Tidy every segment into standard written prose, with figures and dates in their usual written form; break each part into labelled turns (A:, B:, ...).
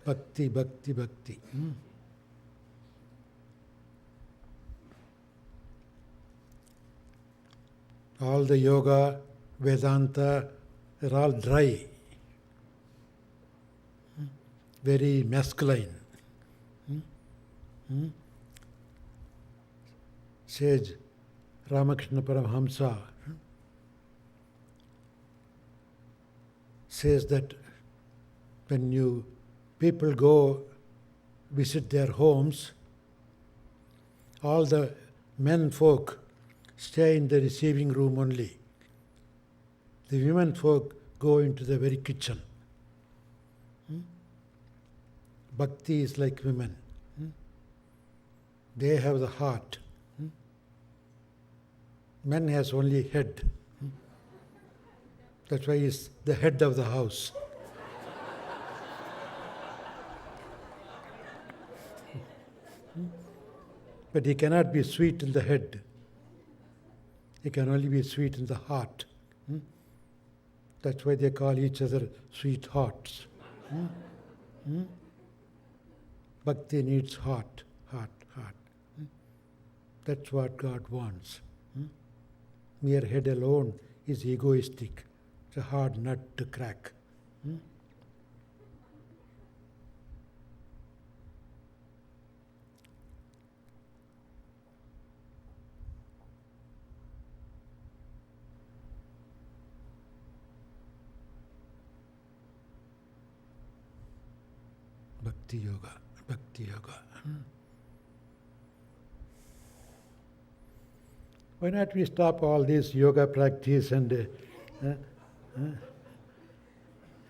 A: Bhakti, bhakti, bhakti. All the yoga, Vedanta, they're all dry, very masculine. Sage Ramakrishna Paramahamsa says that when people go visit their homes, all the men folk stay in the receiving room only. The women folk go into the very kitchen. Bhakti is like women. They have the heart. Man has only head. That's why he's the head of the house. But he cannot be sweet in the head. He can only be sweet in the heart. That's why they call each other sweethearts. Bhakti needs heart, heart, heart. That's what God wants. Mere head alone is egoistic. It's a hard nut to crack. Bhakti Yoga, Bhakti Yoga. Why not we stop all this yoga practice and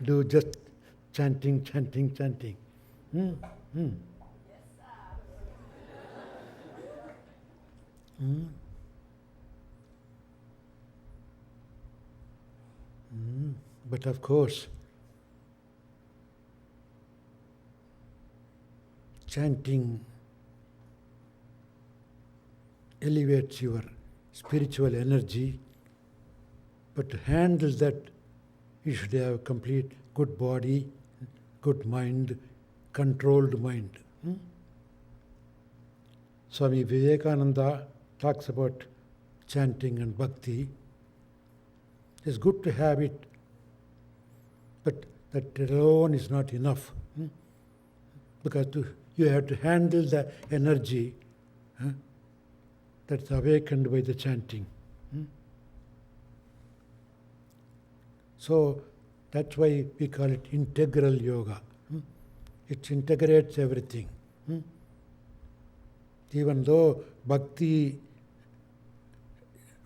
A: do just chanting, chanting, chanting? But of course, chanting elevates your spiritual energy, but to handle that, you should have complete good body, good mind, controlled mind. Swami Vivekananda talks about chanting and bhakti. It's good to have it, but that alone is not enough. Because you have to handle the energy that's awakened by the chanting. So that's why we call it integral yoga. It integrates everything. Even though bhakti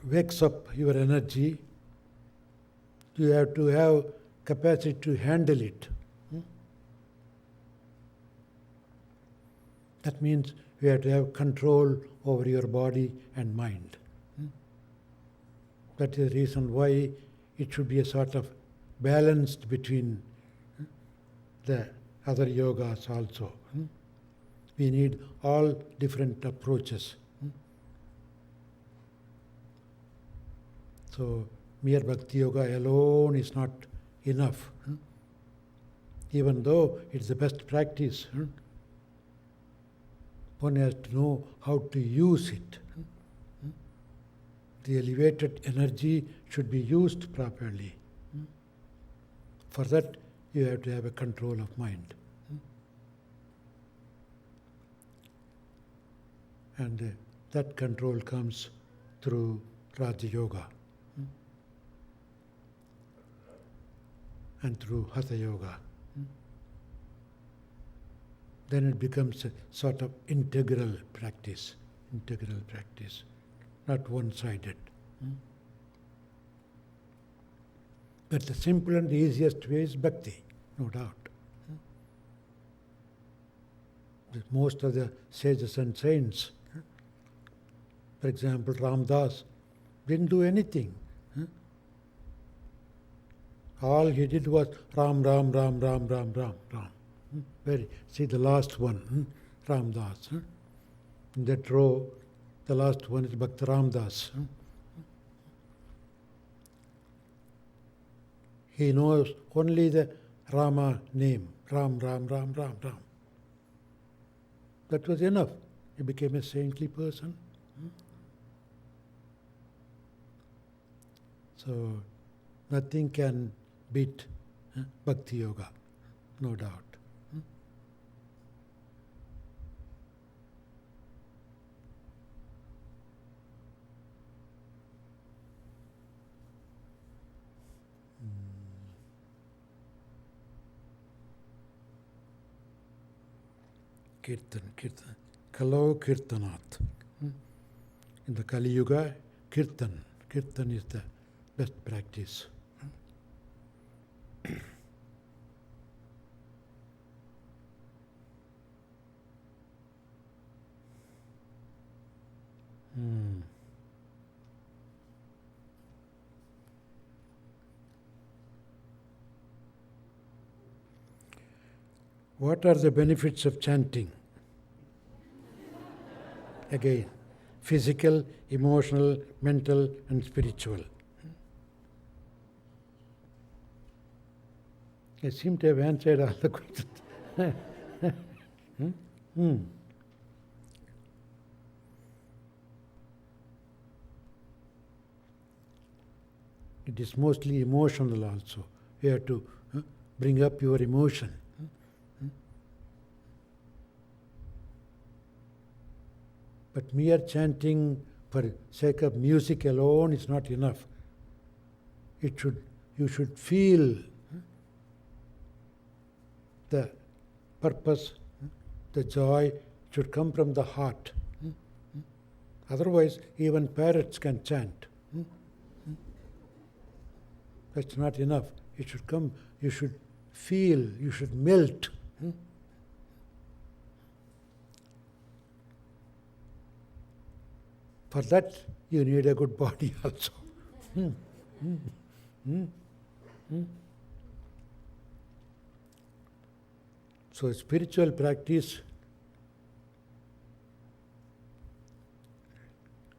A: wakes up your energy, you have to have capacity to handle it. That means you have to have control over your body and mind. That is the reason why it should be a sort of balanced between the other yogas also. We need all different approaches. So mere Bhakti Yoga alone is not enough. Even though it's the best practice, one has to know how to use it. The elevated energy should be used properly. For that, you have to have a control of mind. And that control comes through Raja Yoga and through Hatha Yoga. Then it becomes a sort of integral practice, not one-sided. But the simple and the easiest way is bhakti, no doubt. Most of the sages and saints, for example, Ram Das, didn't do anything. All he did was Ram, Ram, Ram, Ram, Ram, Ram, Ram. See the last one, Ram Das. In that row, the last one is Bhakti Ram Das. He knows only the Rama name, Ram, Ram, Ram, Ram, Ram. That was enough. He became a saintly person. So nothing can beat Bhakti Yoga, no doubt. Kirtan, Kirtan. Kalau Kirtanat. In the Kali Yuga, Kirtan. Kirtan is the best practice. What are the benefits of chanting? Again, physical, emotional, mental, and spiritual. I seem to have answered all the questions. It is mostly emotional also. You have to bring up your emotion. But mere chanting for sake of music alone is not enough. You should feel the purpose, the joy should come from the heart. Otherwise, even parrots can chant. That's not enough. It should come, you should feel, you should melt. For that, you need a good body also. So spiritual practice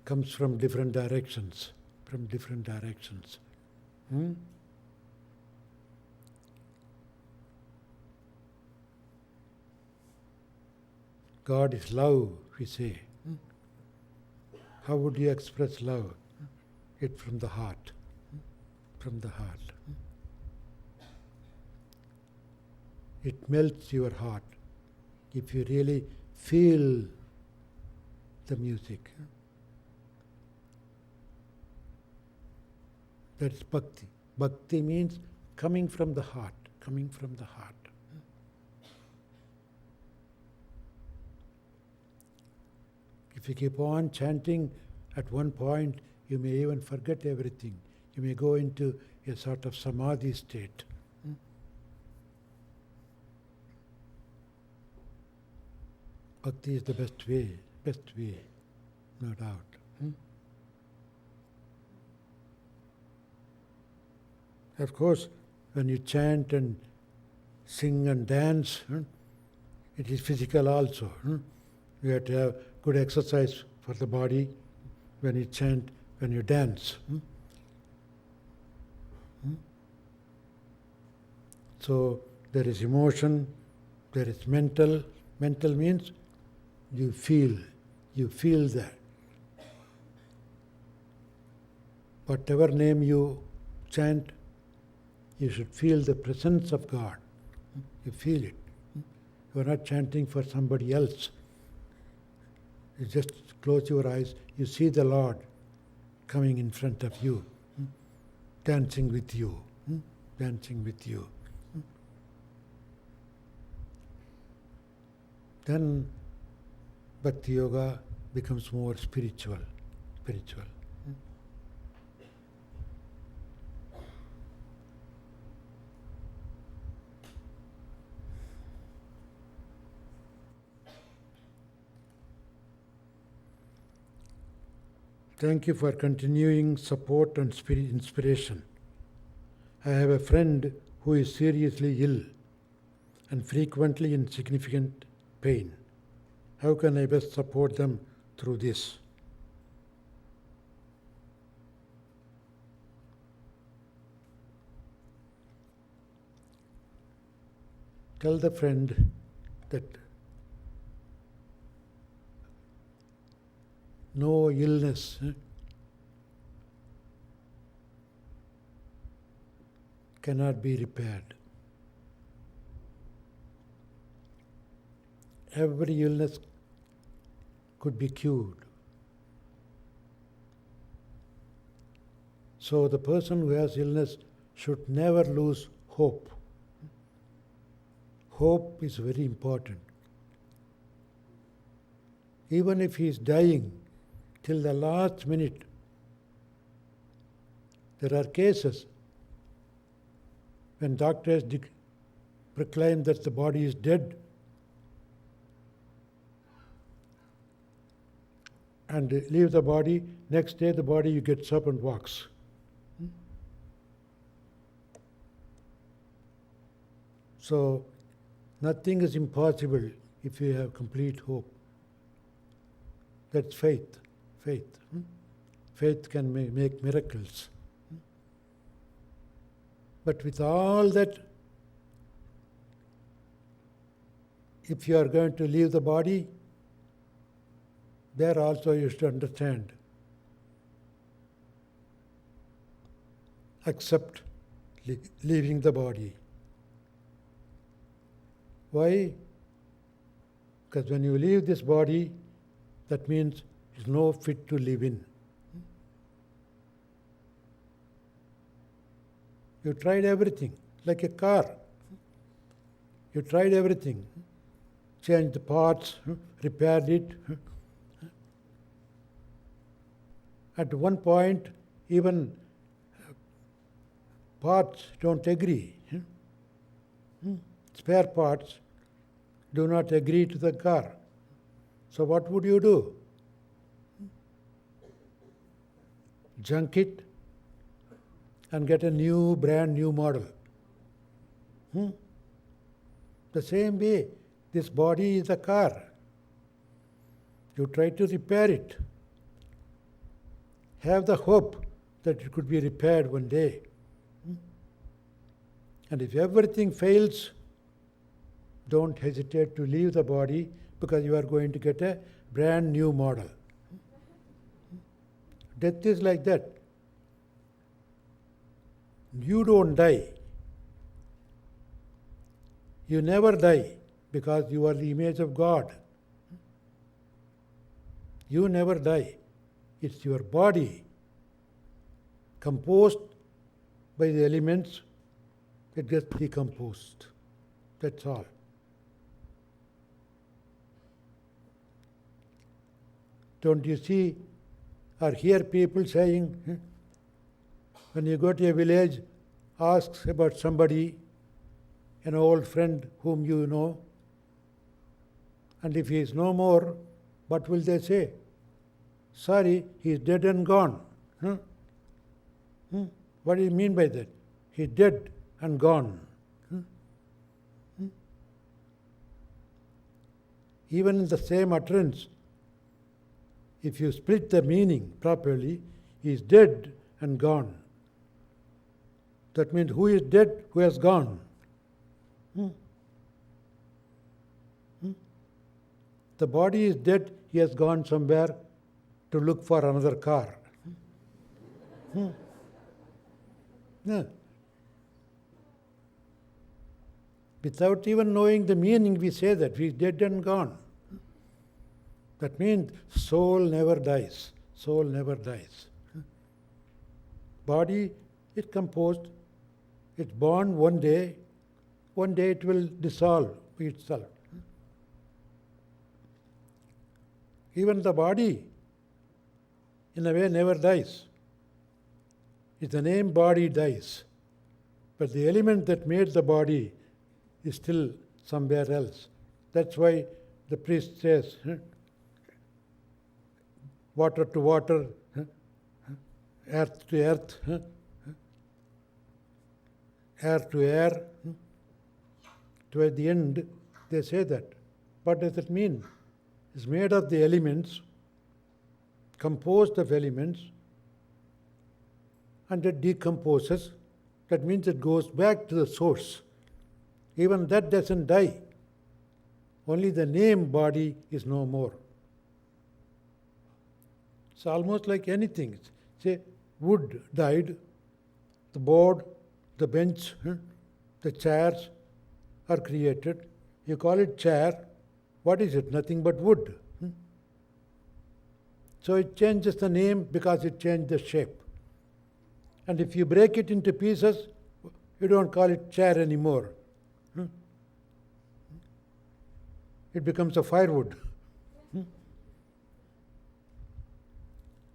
A: comes from different directions, God is love, we say. How would you express love? It from the heart. It melts your heart if you really feel the music. That's bhakti. Bhakti means coming from the heart. If you keep on chanting, at one point you may even forget everything. You may go into a sort of samadhi state. Bhakti is the best way, no doubt. Of course, when you chant and sing and dance, it is physical also. You have to have good exercise for the body when you chant, when you dance. So there is emotion, there is mental. Mental means you feel that. Whatever name you chant, you should feel the presence of God. You feel it. You are not chanting for somebody else. You just close your eyes, you see the Lord coming in front of you, dancing with you. Then Bhakti Yoga becomes more spiritual. Thank you for continuing support and inspiration. I have a friend who is seriously ill and frequently in significant pain. How can I best support them through this? Tell the friend that no illness cannot be repaired. Every illness could be cured. So the person who has illness should never lose hope. Hope is very important. Even if he is dying till the last minute, there are cases when doctors proclaim that the body is dead and leave the body, next day the body gets up and walks. So, nothing is impossible if you have complete hope. That's faith. Faith. Faith can make miracles. But with all that, if you are going to leave the body, there also you should understand. Accept leaving the body. Why? Because when you leave this body, that means it's no fit to live in. You tried everything, like a car. You tried everything. Changed the parts, repaired it. At one point, even parts don't agree. Spare parts do not agree to the car. So what would you do? Junk it and get a brand new model. The same way, this body is a car. You try to repair it. Have the hope that it could be repaired one day. And if everything fails, don't hesitate to leave the body, because you are going to get a brand new model. Death is like that. You don't die. You never die, because you are the image of God. You never die. It's your body, composed by the elements, it gets decomposed. That's all. Don't you see or hear people saying, when you go to a village, ask about somebody, an old friend whom you know, and if he is no more, what will they say? Sorry, he is dead and gone. What do you mean by that? He is dead and gone. Even in the same utterance, if you split the meaning properly, he is dead and gone. That means who is dead, who has gone? The body is dead, he has gone somewhere to look for another car. Yeah. Without even knowing the meaning, we say that he is dead and gone. That means soul never dies. Soul never dies. Body is composed. It's born one day. One day it will dissolve itself. Even the body, in a way, never dies. It's the name body dies. But the element that made the body is still somewhere else. That's why the priest says, water to water, earth to earth, air to air. Toward the end, they say that. What does it mean? It's made of the elements, composed of elements, and it decomposes. That means it goes back to the source. Even that doesn't die. Only the name body is no more. It's almost like anything. Say, wood died, the board, the bench, the chairs are created. You call it chair. What is it? Nothing but wood. So it changes the name because it changed the shape. And if you break it into pieces, you don't call it chair anymore. It becomes a firewood.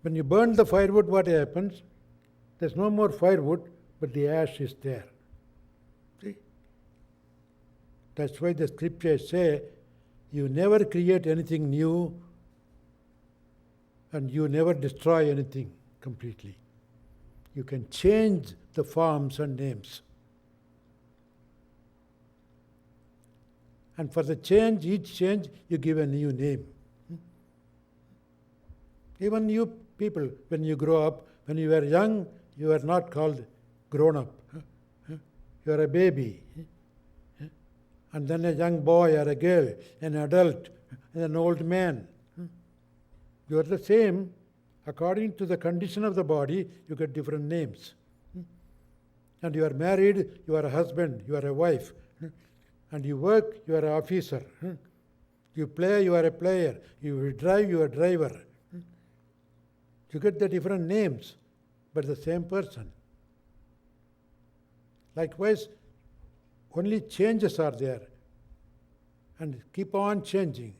A: When you burn the firewood, what happens? There's no more firewood, but the ash is there. See? That's why the scriptures say, you never create anything new and you never destroy anything completely. You can change the forms and names. And for the change, each change, you give a new name. Even you people, when you grow up, when you were young, you are not called grown up. You are a baby. And then a young boy or a girl, an adult, and an old man. You are the same. According to the condition of the body, you get different names. And you are married, you are a husband, you are a wife. And you work, you are an officer. You play, you are a player. You drive, you are a driver. You get the different names, but the same person. Likewise, only changes are there and keep on changing.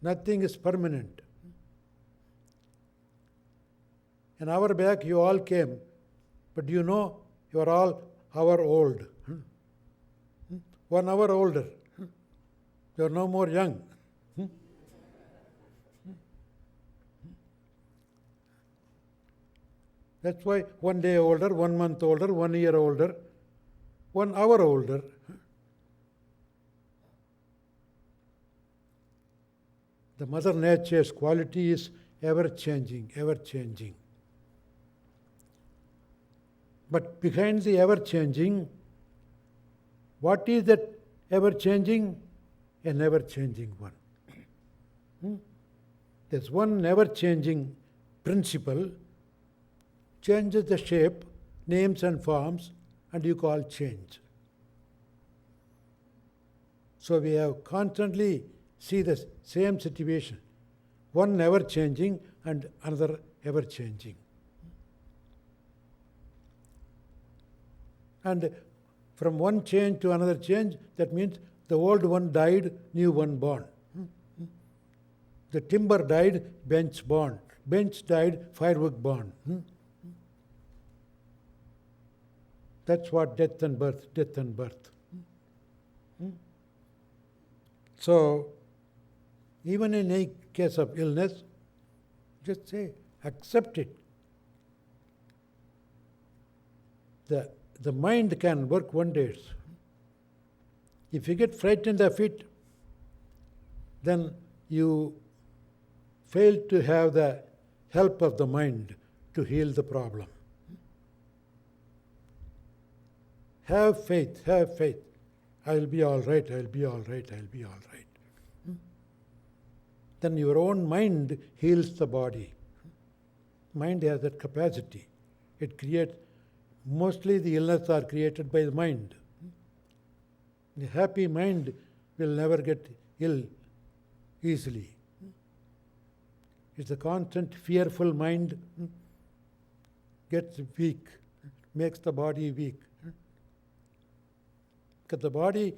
A: Nothing is permanent. An hour back you all came, but you know you are all hour old. 1 hour older. You are no more young. That's why 1 day older, 1 month older, 1 year older, 1 hour older. The Mother Nature's quality is ever changing, ever changing. But behind the ever changing, what is that ever changing? A never changing one. There's one never changing principle, changes the shape, names and forms, and you call change. So we have constantly see the same situation, one never changing and another ever changing. And from one change to another change, that means the old one died, new one born. The timber died, bench born. Bench died, firewood born. That's what death and birth, death and birth. So, even in a case of illness, just say, accept it. The mind can work wonders. If you get frightened of it, then you fail to have the help of the mind to heal the problem. Have faith, have faith. I'll be all right, I'll be all right, I'll be all right. Then your own mind heals the body. Mind has that capacity. It creates, mostly the illness are created by the mind. The happy mind will never get ill easily. It's a constant fearful mind gets weak, makes the body weak. Because the body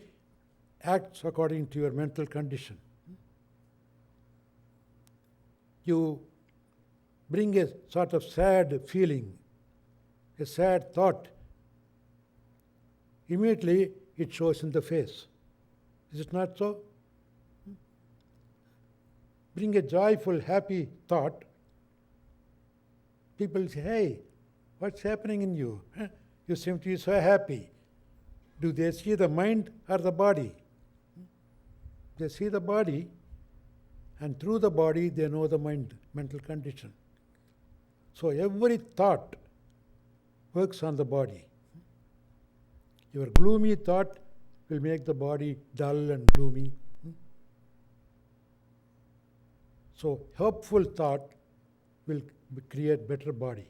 A: acts according to your mental condition. You bring a sort of sad feeling, a sad thought, immediately it shows in the face. Is it not so? Bring a joyful, happy thought, people say, hey, what's happening in you? You seem to be so happy. Do they see the mind or the body? They see the body, and through the body they know the mind, mental condition. So every thought works on the body. Your gloomy thought will make the body dull and gloomy. So hopeful thought will create better body.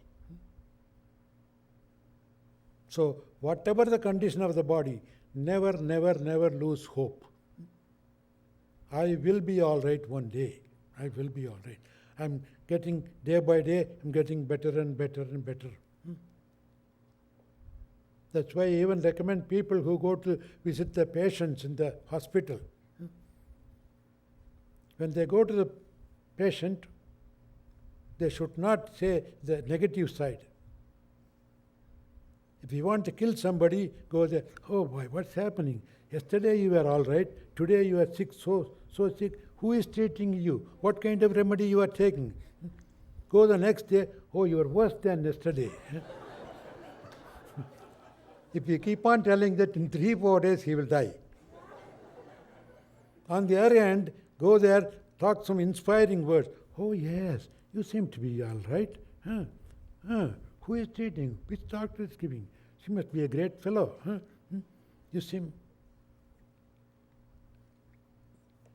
A: So whatever the condition of the body, never, never, never lose hope. I will be all right one day. I will be all right. I'm getting, day by day, I'm getting better and better and better. That's why I even recommend people who go to visit the patients in the hospital. When they go to the patient, they should not say the negative side. If you want to kill somebody, go there. Oh boy, what's happening? Yesterday you were all right. Today you are sick, so sick. Who is treating you? What kind of remedy you are taking? Go the next day. Oh, you are worse than yesterday. If you keep on telling that in 3-4 days he will die. On the other hand, go there, talk some inspiring words. Oh yes, you seem to be all right. Who is treating? Which doctor is giving? She must be a great fellow. You seem.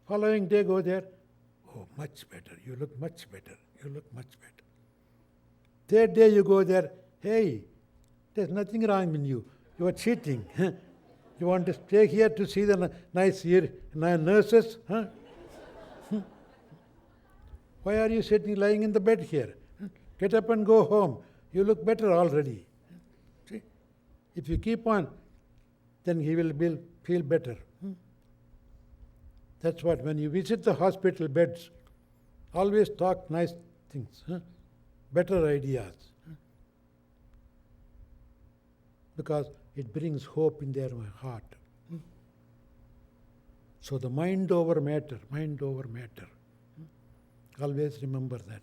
A: Following day, go there. Oh, much better. You look much better. You look much better. Third day, you go there. Hey, there's nothing wrong with you. You are cheating. You want to stay here to see the nice nurses? Why are you sitting, lying in the bed here? Get up and go home. You look better already. See? If you keep on, then he will feel better. That's what, when you visit the hospital beds, always talk nice things, better ideas. Because it brings hope in their heart. So the mind over matter, mind over matter. Always remember that.